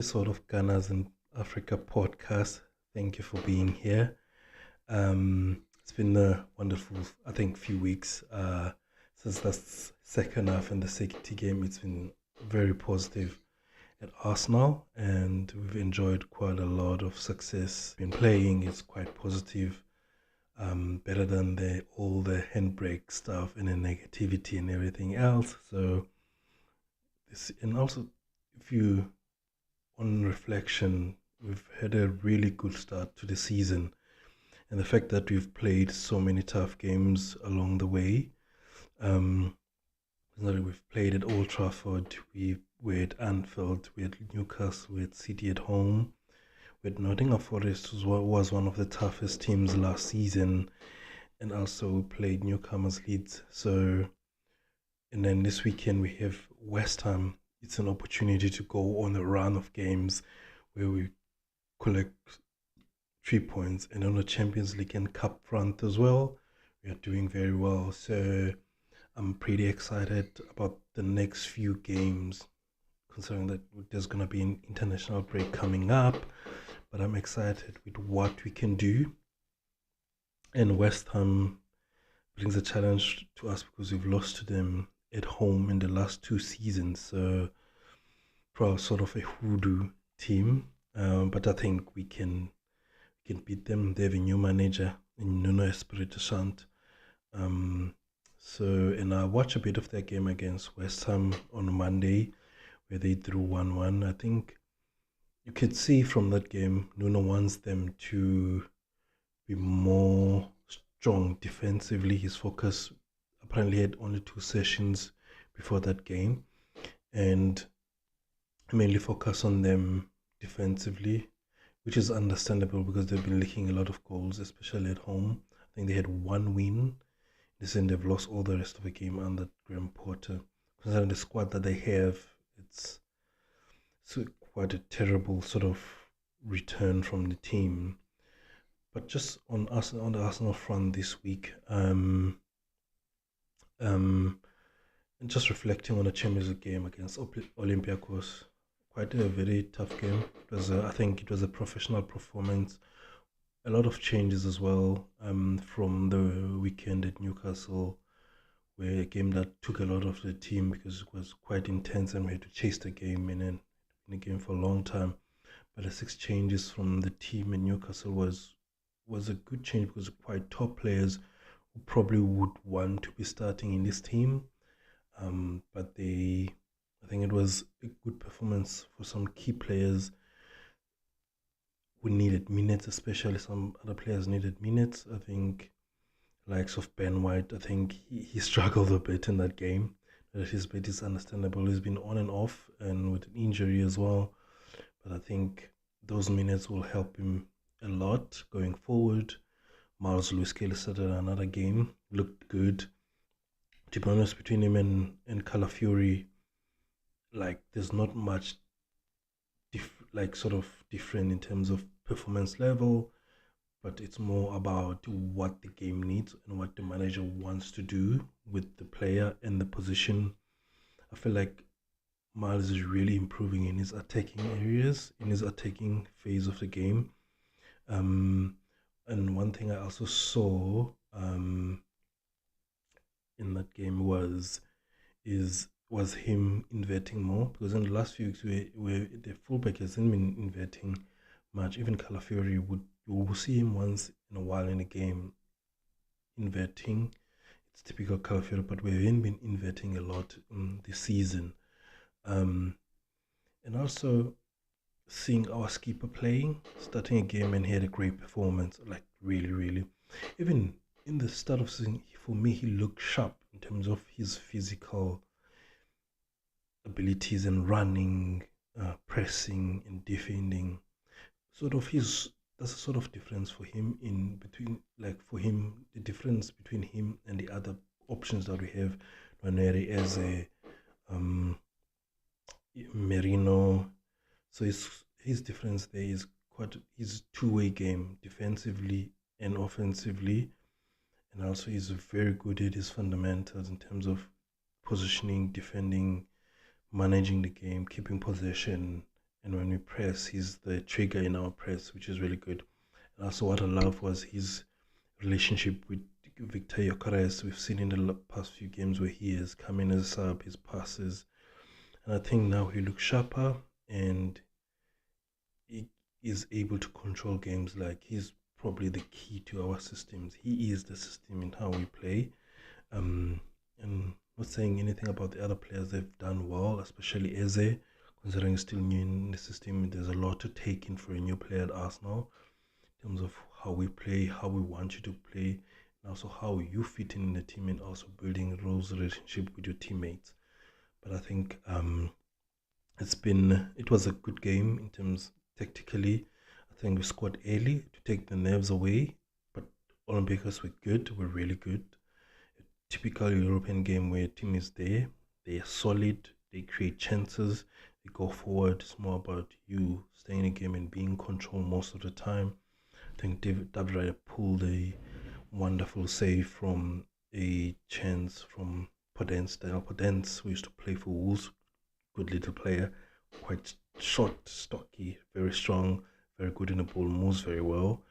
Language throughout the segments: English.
Sort of Ghana's in Africa podcast. Thank you for being here. It's been a wonderful, I think, few weeks since the second half in the City game. It's been very positive at Arsenal, and we've enjoyed quite a lot of success. Been playing is quite positive, better than the all the handbrake stuff and the negativity and everything else. So this, and also if you on reflection, we've had a really good start to the season. And the fact that we've played so many tough games along the way, um, we've played at Old Trafford, we were at Anfield, we had Newcastle, we had City at home, we had Nottingham Forest, was one of the toughest teams last season, and also played Newcomers Leeds. So, and then this weekend we have West Ham. It's an opportunity to go on a run of games where we collect 3 points, and on the Champions League and Cup front as well. We are doing very well. So I'm pretty excited about the next few games, considering that there's going to be an international break coming up. But I'm excited with what we can do. And West Ham brings a challenge to us because we've lost to them at home in the last 2 seasons. So, for sort of a hoodoo team. But I think we can beat them. They have a new manager in Nuno Espirito Santo. Um, and I watched a bit of their game against West Ham on Monday, where they drew 1-1. I think you could see from that game, Nuno wants them to be more strong defensively. His focus apparently had only 2 sessions before that game, and mainly focus on them defensively, which is understandable because they've been leaking a lot of goals, especially at home. I think they had one win. They've lost all the rest of the game under Graham Potter. Considering the squad that they have, it's quite a terrible sort of return from the team. But just on us on the Arsenal front this week, um, and just reflecting on the Champions League game against Olympiacos, quite a very tough game. I think it was a professional performance. A lot of changes as well from the weekend at Newcastle, where a game that took a lot of the team because it was quite intense and we had to chase the game in the game for a long time. But the 6 changes from the team in Newcastle was a good change because quite top players who probably would want to be starting in this team. But I think it was a good performance for some key players who needed minutes, especially some other players needed minutes. I think likes of Ben White, I think he struggled a bit in that game. But his bit is understandable. He's been on and off and with an injury as well. But I think those minutes will help him a lot going forward. Miles Lewis Skelly started another game, looked good. To be honest, between him and Calafiori, like there's not much sort of different in terms of performance level, but it's more about what the game needs and what the manager wants to do with the player and the position. I feel like Miles is really improving in his attacking areas, in his attacking phase of the game. Um, and one thing I also saw in that game is was him inverting more because in the last few weeks where the fullback hasn't been inverting much. Even Calafiori would you will see him once in a while in a game inverting. It's typical Calafiori, but we haven't been inverting a lot this season. Um, and also seeing our skipper playing, starting a game and he had a great performance, like really, really. Even in the start of season, for me, he looked sharp in terms of his physical abilities and running, pressing and defending. Sort of his That's a sort of difference for him in between, like for him, the difference between him and the other options that we have, Ranieri as a um, Merino. So his difference there is quite his two-way game, defensively and offensively, and also he's very good at his fundamentals in terms of positioning, defending, managing the game, keeping possession, and when we press, he's the trigger in our press, which is really good. And also, what I love was his relationship with Victor Gyökeres. We've seen in the past few games where he has come in as a sub, his passes, and I think now he looks sharper and he is able to control games. Like, he's probably the key to our systems. He is the system in how we play. And not saying anything about the other players, they've done well, especially Eze, considering he's still new in the system. There's a lot to take in for a new player at Arsenal in terms of how we play, how we want you to play, and also how you fit in the team, and also building those relationship with your teammates. But I think it was a good game in terms tactically. I think we scored early to take the nerves away, but Olympiacos were good, were really good. A typical European game where a team is there, they are solid, they create chances, they go forward. It's more about you staying in the game and being in control most of the time. I think David Raya pulled a wonderful save from a chance from Podence. Daniel Podence, who used to play for Wolves, good little player, quite short, stocky, very strong, very good in the ball, moves very well.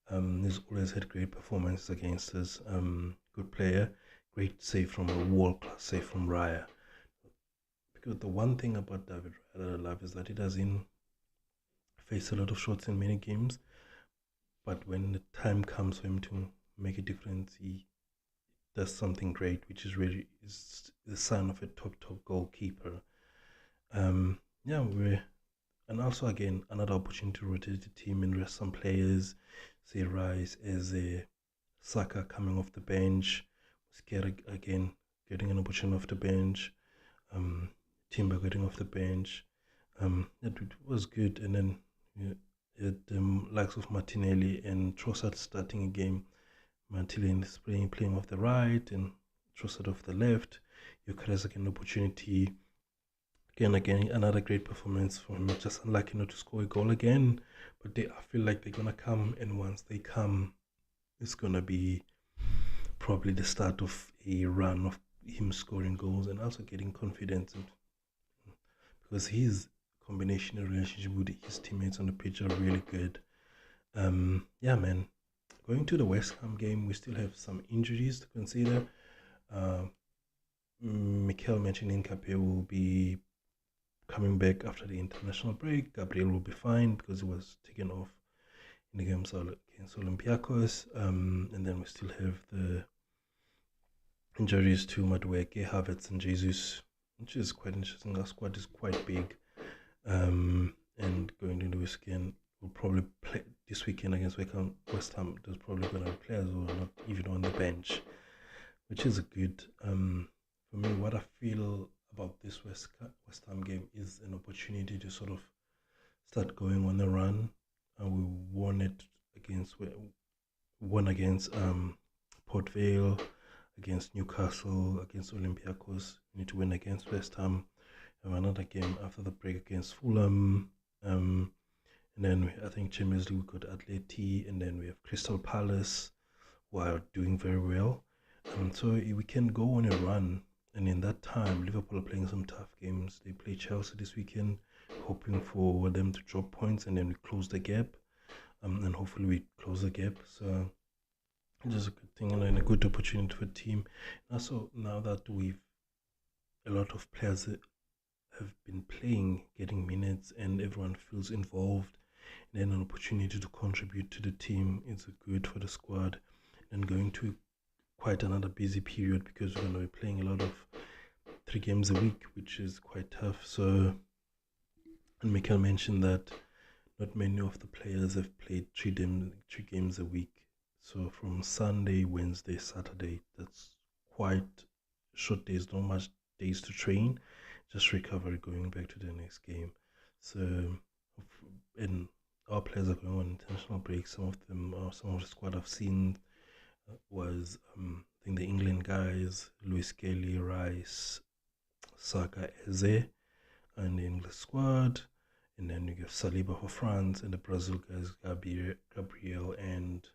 He's always had great performances against us. Good player, great save from a world-class save from Raya. Because the one thing about David Raya that I love is that he doesn't face a lot of shots in many games, but when the time comes for him to make a difference, he does something great, which is really is the sign of a top goalkeeper. Yeah, and also again another opportunity to rotate the team and rest some players. Say Rice as a Saka coming off the bench, Skelly again getting an opportunity off the bench, Timber getting off the bench. It was good, and then it likes of Martinelli and Trossard starting a game. Martinelli is playing off the right and Trossard off the left. Gyökeres again opportunity. Again, another great performance for him. Just unlucky not to score a goal again, but I feel like they're gonna come, and once they come, it's gonna be probably the start of a run of him scoring goals and also getting confidence, because his combination and relationship with his teammates on the pitch are really good. Yeah, man. Going to the West Ham game, we still have some injuries to consider. Mikel mentioned Hincapie will be coming back after the international break. Gabriel will be fine because he was taken off in the games against Olympiacos. And then we still have the injuries to Madueke, Havertz, and Jesus, which is quite interesting. Our squad is quite big. And going into this weekend, we'll probably play this weekend against West Ham. There's probably going to be players who are not even on the bench, which is good. For me, what I feel about this West Ham game is an opportunity to sort of start going on a run. We won against Port Vale, against Newcastle, against Olympiacos. We need to win against West Ham. Have another game after the break against Fulham. And then I think Champions League, we got Atleti, and then we have Crystal Palace, who are doing very well. So we can go on a run. And in that time, Liverpool are playing some tough games. They play Chelsea this weekend, hoping for them to drop points, and then we close the gap. And hopefully we close the gap. So it's just a good thing and a good opportunity for the team. And also, now that a lot of players have been playing, getting minutes, and everyone feels involved, and then an opportunity to contribute to the team is good for the squad. And going to quite another busy period, because we're going to be playing a lot of 3 games a week, which is quite tough. So, and Mikel mentioned that not many of the players have played 3 games a week. So from Sunday, Wednesday, Saturday, that's quite short days, not much days to train, just recovery going back to the next game. So, and our players are going on international breaks. Some of the squad I've seen was I think the England guys, Skelly, Rice, Saka, Eze, and the English squad. And then you have Saliba for France, and the Brazil guys, Gabriel and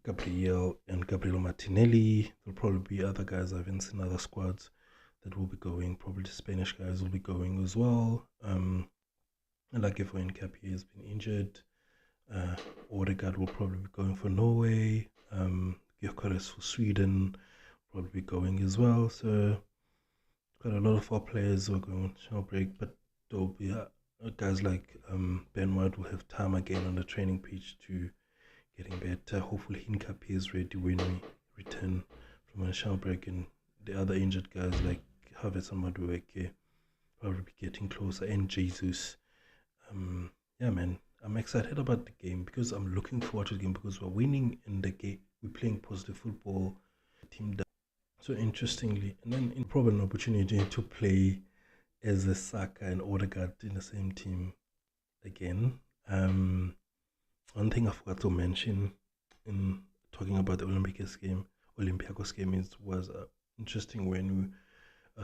Gabriel Martinelli. There'll probably be other guys I haven't seen, other squads that will be going. Probably the Spanish guys will be going as well. And like if Hincapie has been injured, Odegaard will probably be going for Norway. Gyökeres for Sweden probably be going as well. So got a lot of our players who are going on short break, but there'll be guys like Ben White will have time again on the training pitch to getting better. Hopefully Hincapie is ready when we return from a short break, and the other injured guys like Havertz and Madueke probably be getting closer, and Jesus. Yeah, man, I'm excited about the game because I'm looking forward to the game because we're winning in the game. We're playing positive football. The team does. So interestingly, and then in probably an opportunity to play as a Saka and Odegaard in the same team again. One thing I forgot to mention in talking about the Olympiacos game was interesting when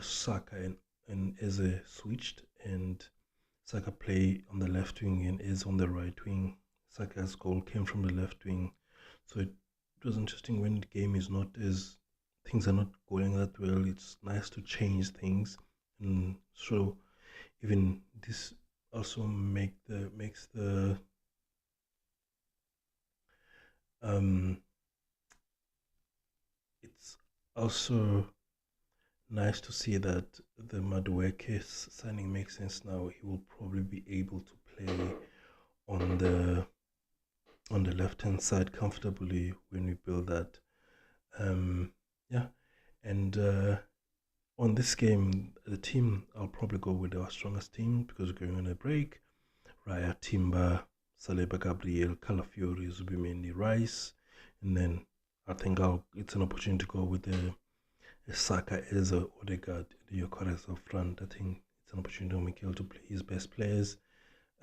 Saka and Eze switched, and Saka play on the left wing and Eze on the right wing. Saka's goal came from the left wing, so it was interesting when the game is not as things are not going that well. It's nice to change things, and so even this also makes the it's also nice to see that the Madueke signing makes sense now. He will probably be able to play on the left hand side comfortably when we build that. Yeah, and on this game, the team I'll probably go with our strongest team because we're going on a break. Raya, Timber, Saliba, Gabriel, Calafiori, Zubimendi, Rice, and then I think it's an opportunity to go with the Saka, Eze, Odegaard, the Gyökeres up front. I think it's an opportunity for Mikel to play his best players.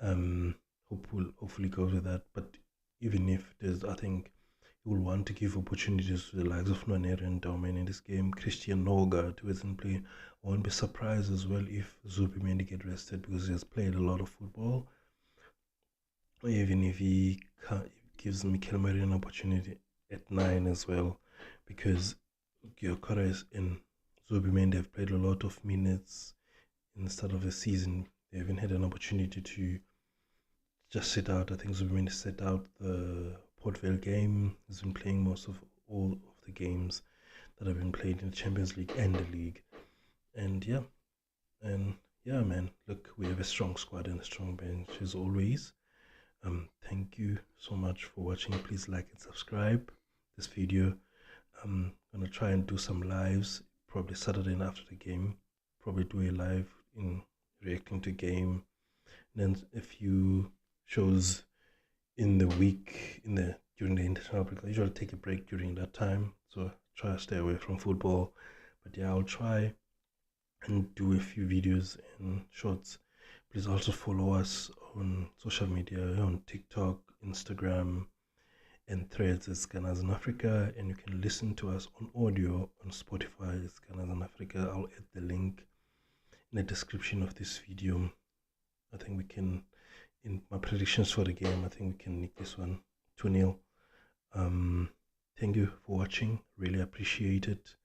Hopefully goes with that. But even if I think he will want to give opportunities to the likes of Nwaneri and Daumen in this game. Christian Norgard, who hasn't played, I won't be surprised as well if Zubimendi get rested because he has played a lot of football. Or even if he gives Mikel Merino an opportunity at 9 as well, because Gyökeres and Zubimendi have played a lot of minutes in the start of the season. They haven't had an opportunity to just sit out. I think Zubimendi set out the Port Vale game. He's been playing most of all of the games that have been played in the Champions League and the league. And yeah, man, look, we have a strong squad and a strong bench as always. Thank you so much for watching. Please like and subscribe this video. I'm gonna try and do some lives, probably Saturday and after the game. Probably do a live in reacting to game. And then a few shows in the week during the international break. I usually take a break during that time, so try to stay away from football. But yeah, I'll try and do a few videos and shorts. Please also follow us on social media, on TikTok, Instagram, and Threads as Scanners in Africa, and you can listen to us on audio on Spotify as Scanners in Africa. I'll add the link in the description of this video. I think we can, in my predictions for the game, I think we can nick this one 2-0. Thank you for watching, really appreciate it.